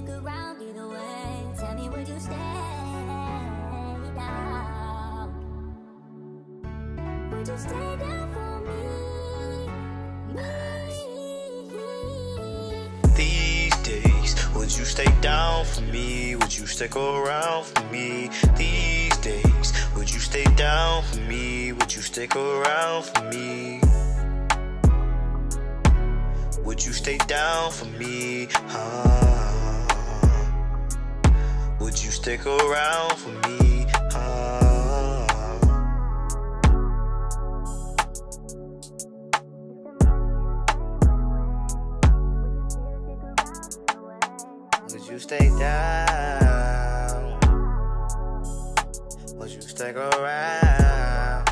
stick around either way? Tell me, would you stay down? Would you stay down for me? These days, would you stay down for me? Would you stick around for me? These days, would you stay down for me? Would you stick around for me? Would you stay down for me? Would you stick around for me? Would you stay down? Would you stick around?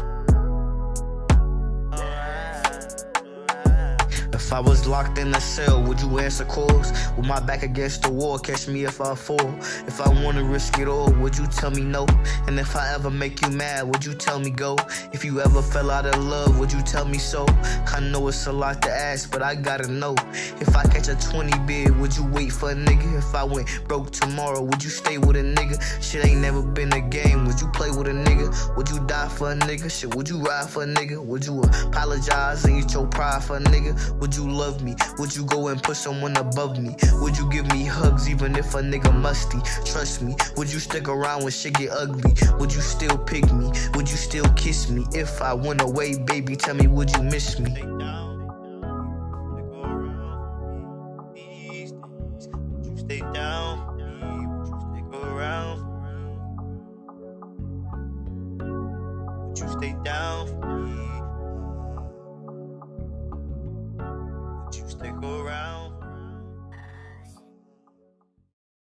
If I was locked in a cell, would you answer calls? With my back against the wall, catch me if I fall. If I wanna risk it all, would you tell me no? And if I ever make you mad, would you tell me go? If you ever fell out of love, would you tell me so? I know it's a lot to ask, but I gotta know. If I catch a 20 bid, would you wait for a nigga? If I went broke tomorrow, would you stay with a nigga? Shit ain't never been a game, would you play with a nigga? Would you die for a nigga? Shit, would you ride for a nigga? Would you apologize and eat your pride for a nigga? Would you love me? Would you go and put someone above me? Would you give me hugs even if a nigga musty? Trust me, would you stick around when shit get ugly? Would you still pick me? Would you still kiss me? If I went away, baby, tell me, would you miss me? Would you stay down for me? Would you stick around for me? Would you stay down for me? Would you stick around?